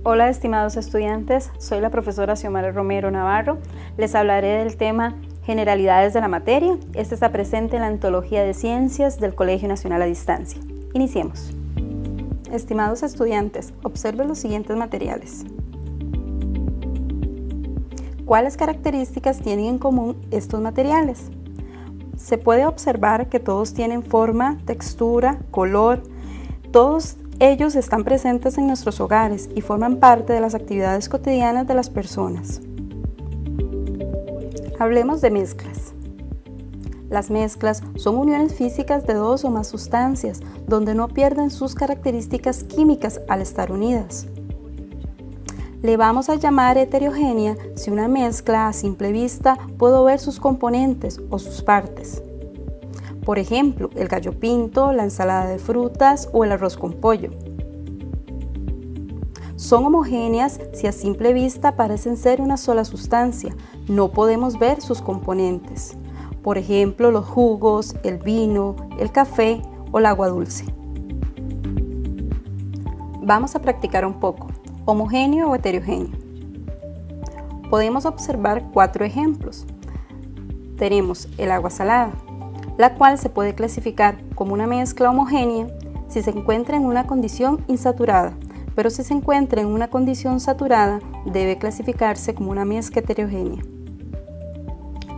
Hola estimados estudiantes, soy la profesora Xiomara Romero Navarro. Les hablaré del tema Generalidades de la materia. Este está presente en la Antología de Ciencias del Colegio Nacional a Distancia. Iniciemos. Estimados estudiantes, observen los siguientes materiales. ¿Cuáles características tienen en común estos materiales? Se puede observar que todos tienen forma, textura, color. Todos ellos están presentes en nuestros hogares y forman parte de las actividades cotidianas de las personas. Hablemos de mezclas. Las mezclas son uniones físicas de dos o más sustancias, donde no pierden sus características químicas al estar unidas. Le vamos a llamar heterogénea si una mezcla a simple vista puedo ver sus componentes o sus partes. Por ejemplo, el gallo pinto, la ensalada de frutas o el arroz con pollo. Son homogéneas si a simple vista parecen ser una sola sustancia, no podemos ver sus componentes. Por ejemplo, los jugos, el vino, el café o el agua dulce. Vamos a practicar un poco. ¿Homogéneo o heterogéneo? Podemos observar 4 ejemplos. Tenemos el agua salada, la cual se puede clasificar como una mezcla homogénea si se encuentra en una condición insaturada, pero si se encuentra en una condición saturada debe clasificarse como una mezcla heterogénea.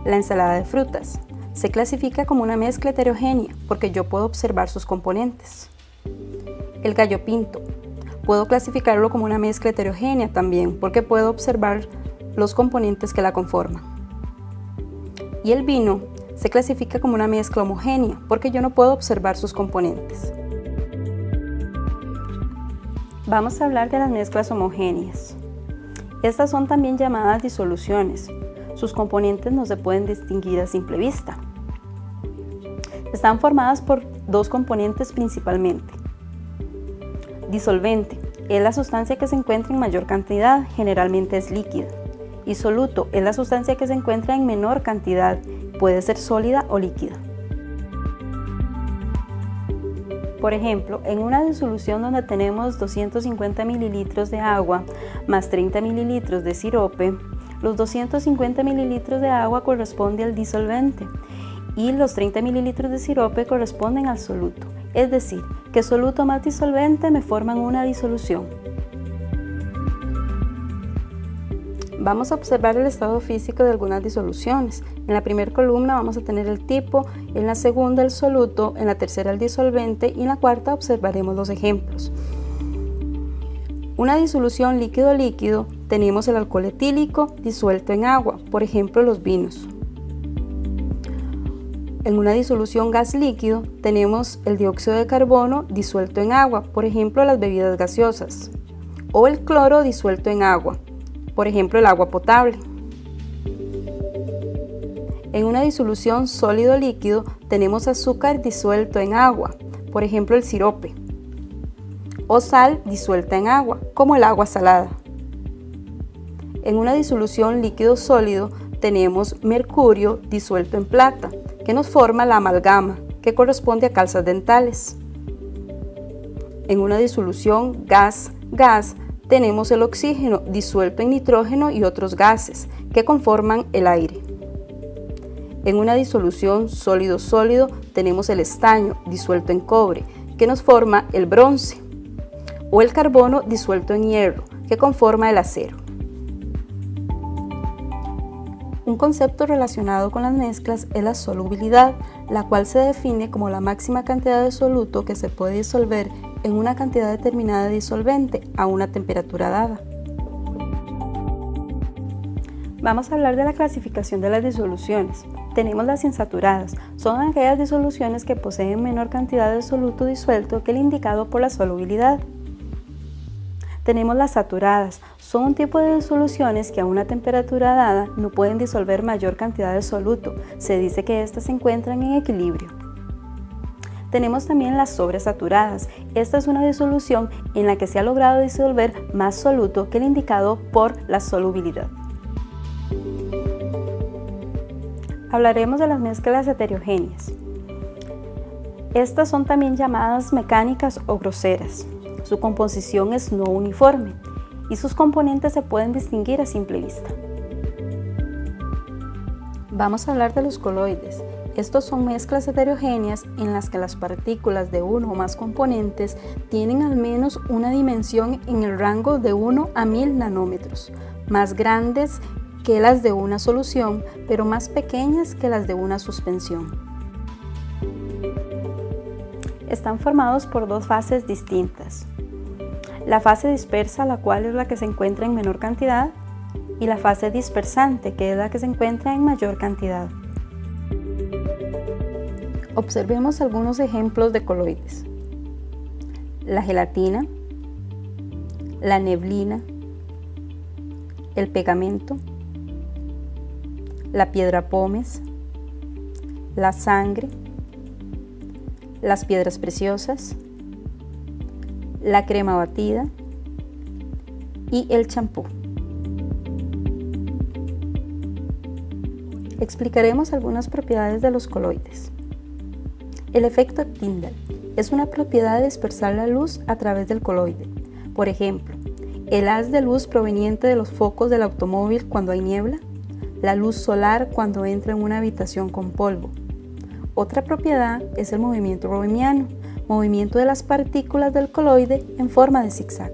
La ensalada de frutas se clasifica como una mezcla heterogénea porque yo puedo observar sus componentes. El gallo pinto puedo clasificarlo como una mezcla heterogénea también porque puedo observar los componentes que la conforman. Y el vino se clasifica como una mezcla homogénea porque yo no puedo observar sus componentes. Vamos a hablar de las mezclas homogéneas. Estas son también llamadas disoluciones. Sus componentes no se pueden distinguir a simple vista. Están formadas por 2 componentes principalmente. Disolvente es la sustancia que se encuentra en mayor cantidad, generalmente es líquida. Y soluto es la sustancia que se encuentra en menor cantidad, puede ser sólida o líquida. Por ejemplo, en una disolución donde tenemos 250 mililitros de agua más 30 mililitros de sirope, los 250 mililitros de agua corresponden al disolvente y los 30 mililitros de sirope corresponden al soluto. Es decir, que soluto más disolvente me forman una disolución. Vamos a observar el estado físico de algunas disoluciones. En la primera columna vamos a tener el tipo, en la segunda el soluto, en la tercera el disolvente y en la cuarta observaremos los ejemplos. Una disolución líquido-líquido tenemos el alcohol etílico disuelto en agua, por ejemplo los vinos. En una disolución gas líquido tenemos el dióxido de carbono disuelto en agua, por ejemplo las bebidas gaseosas, o el cloro disuelto en agua, por ejemplo el agua potable. En una disolución sólido-líquido tenemos azúcar disuelto en agua, por ejemplo el sirope, o sal disuelta en agua, como el agua salada. En una disolución líquido-sólido tenemos mercurio disuelto en plata, que nos forma la amalgama, que corresponde a calzas dentales. En una disolución gas-gas tenemos el oxígeno disuelto en nitrógeno y otros gases, que conforman el aire. En una disolución sólido-sólido tenemos el estaño disuelto en cobre, que nos forma el bronce, o el carbono disuelto en hierro, que conforma el acero. Un concepto relacionado con las mezclas es la solubilidad, la cual se define como la máxima cantidad de soluto que se puede disolver en una cantidad determinada de disolvente a una temperatura dada. Vamos a hablar de la clasificación de las disoluciones. Tenemos las insaturadas, son aquellas disoluciones que poseen menor cantidad de soluto disuelto que el indicado por la solubilidad. Tenemos las saturadas, son un tipo de disoluciones que a una temperatura dada no pueden disolver mayor cantidad de soluto, se dice que éstas se encuentran en equilibrio. Tenemos también las sobresaturadas, esta es una disolución en la que se ha logrado disolver más soluto que el indicado por la solubilidad. Hablaremos de las mezclas heterogéneas. Estas son también llamadas mecánicas o groseras. Su composición es no uniforme y sus componentes se pueden distinguir a simple vista. Vamos a hablar de los coloides. Estos son mezclas heterogéneas en las que las partículas de uno o más componentes tienen al menos una dimensión en el rango de 1 a 1000 nanómetros, más grandes que las de una solución, pero más pequeñas que las de una suspensión. Están formados por dos fases distintas. La fase dispersa, la cual es la que se encuentra en menor cantidad, y la fase dispersante, que es la que se encuentra en mayor cantidad. Observemos algunos ejemplos de coloides: la gelatina, la neblina, el pegamento, la piedra pómez, la sangre, las piedras preciosas, la crema batida y el champú. Explicaremos algunas propiedades de los coloides. El efecto Tyndall es una propiedad de dispersar la luz a través del coloide. Por ejemplo, el haz de luz proveniente de los focos del automóvil cuando hay niebla, la luz solar cuando entra en una habitación con polvo. Otra propiedad es el movimiento browniano, movimiento de las partículas del coloide en forma de zigzag.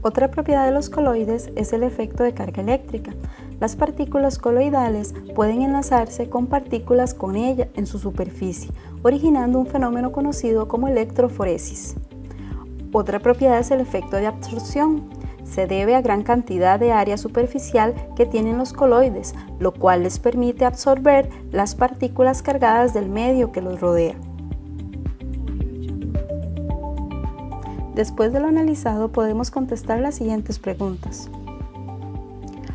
Otra propiedad de los coloides es el efecto de carga eléctrica. Las partículas coloidales pueden enlazarse con partículas con ella en su superficie, originando un fenómeno conocido como electroforesis. Otra propiedad es el efecto de absorción. Se debe a gran cantidad de área superficial que tienen los coloides, lo cual les permite absorber las partículas cargadas del medio que los rodea. Después de lo analizado, podemos contestar las siguientes preguntas.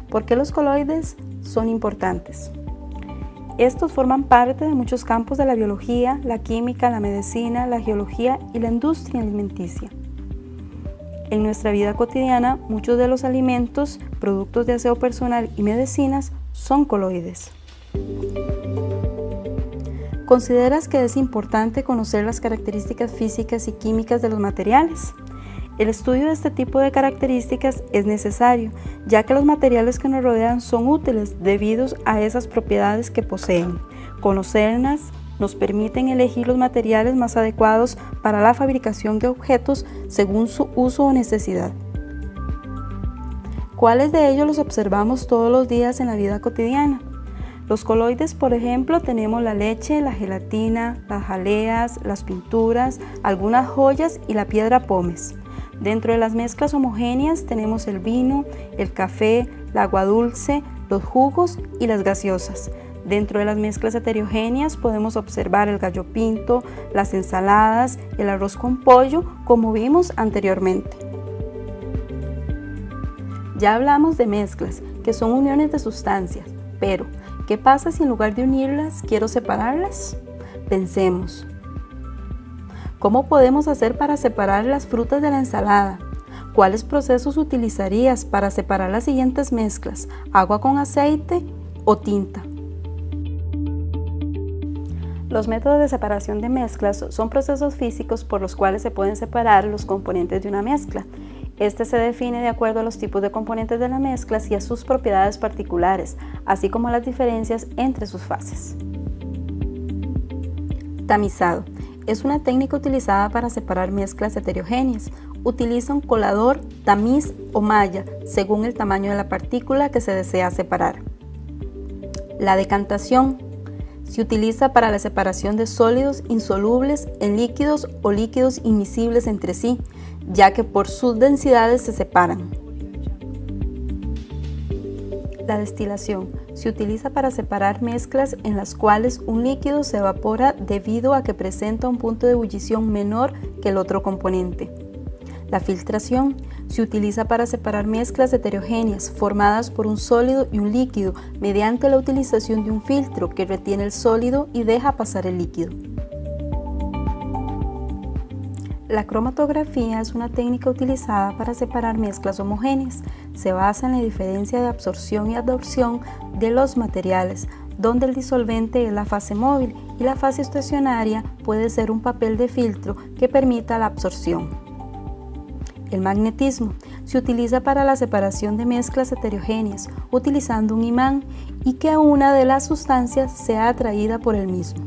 ¿Por qué los coloides son importantes? Estos forman parte de muchos campos de la biología, la química, la medicina, la geología y la industria alimenticia. En nuestra vida cotidiana, muchos de los alimentos, productos de aseo personal y medicinas son coloides. ¿Consideras que es importante conocer las características físicas y químicas de los materiales? El estudio de este tipo de características es necesario, ya que los materiales que nos rodean son útiles debido a esas propiedades que poseen. Conocerlas nos permiten elegir los materiales más adecuados para la fabricación de objetos según su uso o necesidad. ¿Cuáles de ellos los observamos todos los días en la vida cotidiana? Los coloides, por ejemplo, tenemos la leche, la gelatina, las jaleas, las pinturas, algunas joyas y la piedra pómez. Dentro de las mezclas homogéneas tenemos el vino, el café, el agua dulce, los jugos y las gaseosas. Dentro de las mezclas heterogéneas podemos observar el gallo pinto, las ensaladas, el arroz con pollo, como vimos anteriormente. Ya hablamos de mezclas, que son uniones de sustancias, pero ¿qué pasa si en lugar de unirlas quiero separarlas? Pensemos. ¿Cómo podemos hacer para separar las frutas de la ensalada? ¿Cuáles procesos utilizarías para separar las siguientes mezclas? ¿Agua con aceite o tinta? Los métodos de separación de mezclas son procesos físicos por los cuales se pueden separar los componentes de una mezcla. Este se define de acuerdo a los tipos de componentes de la mezcla y a sus propiedades particulares, así como a las diferencias entre sus fases. Tamizado. Es una técnica utilizada para separar mezclas heterogéneas. Utiliza un colador, tamiz o malla, según el tamaño de la partícula que se desea separar. La decantación se utiliza para la separación de sólidos insolubles en líquidos o líquidos inmiscibles entre sí, ya que por sus densidades se separan. La destilación se utiliza para separar mezclas en las cuales un líquido se evapora debido a que presenta un punto de ebullición menor que el otro componente. La filtración se utiliza para separar mezclas heterogéneas formadas por un sólido y un líquido mediante la utilización de un filtro que retiene el sólido y deja pasar el líquido. La cromatografía es una técnica utilizada para separar mezclas homogéneas. Se basa en la diferencia de absorción y adsorción de los materiales, donde el disolvente es la fase móvil y la fase estacionaria puede ser un papel de filtro que permita la absorción. el magnetismo, se utiliza para la separación de mezclas heterogéneas utilizando un imán y que una de las sustancias sea atraída por el mismo.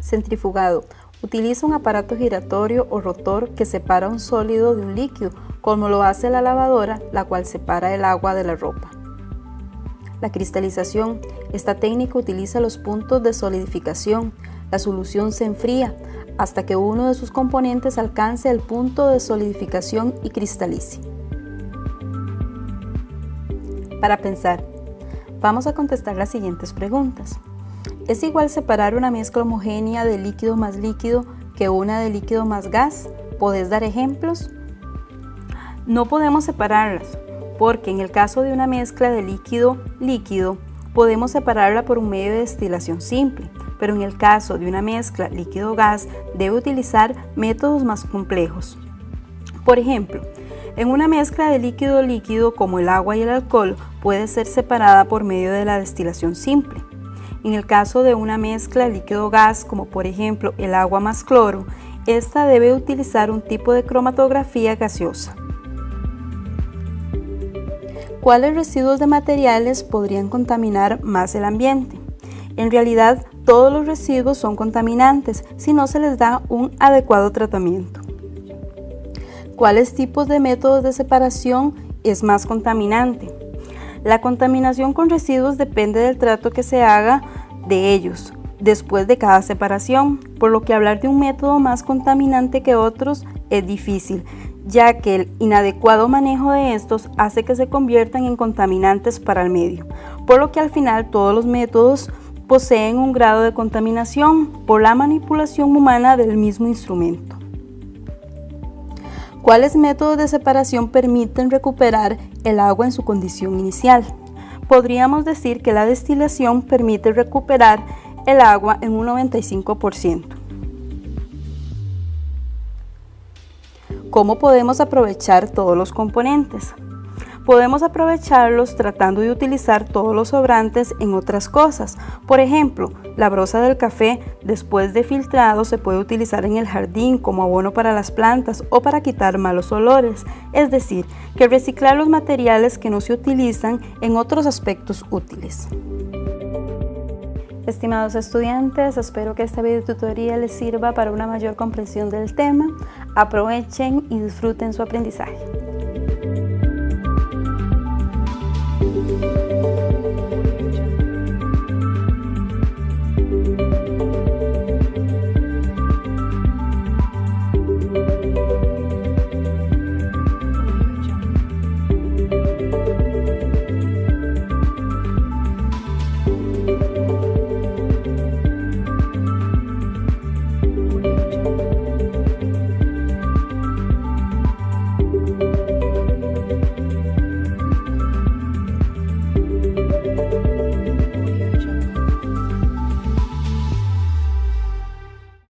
Centrifugado. Utiliza un aparato giratorio o rotor que separa un sólido de un líquido, como lo hace la lavadora, la cual separa el agua de la ropa. La cristalización. Esta técnica utiliza los puntos de solidificación. La solución se enfría hasta que uno de sus componentes alcance el punto de solidificación y cristalice. Para pensar, vamos a contestar las siguientes preguntas. ¿Es igual separar una mezcla homogénea de líquido más líquido que una de líquido más gas? ¿Podés dar ejemplos? No podemos separarlas, porque en el caso de una mezcla de líquido-líquido, podemos separarla por un medio de destilación simple, pero en el caso de una mezcla líquido-gas, debe utilizar métodos más complejos. Por ejemplo, en una mezcla de líquido-líquido como el agua y el alcohol, puede ser separada por medio de la destilación simple. En el caso de una mezcla líquido-gas, como por ejemplo el agua más cloro, esta debe utilizar un tipo de cromatografía gaseosa. ¿Cuáles residuos de materiales podrían contaminar más el ambiente? En realidad, todos los residuos son contaminantes si no se les da un adecuado tratamiento. ¿Cuáles tipos de métodos de separación es más contaminante? La contaminación con residuos depende del trato que se haga de ellos después de cada separación, por lo que hablar de un método más contaminante que otros es difícil, ya que el inadecuado manejo de estos hace que se conviertan en contaminantes para el medio, por lo que al final todos los métodos poseen un grado de contaminación por la manipulación humana del mismo instrumento. ¿Cuáles métodos de separación permiten recuperar el agua en su condición inicial? Podríamos decir que la destilación permite recuperar el agua en un 95%. ¿Cómo podemos aprovechar todos los componentes? Podemos aprovecharlos tratando de utilizar todos los sobrantes en otras cosas. Por ejemplo, la broza del café después de filtrado se puede utilizar en el jardín como abono para las plantas o para quitar malos olores. Es decir, que reciclar los materiales que no se utilizan en otros aspectos útiles. Estimados estudiantes, espero que esta videotutoría les sirva para una mayor comprensión del tema. Aprovechen y disfruten su aprendizaje.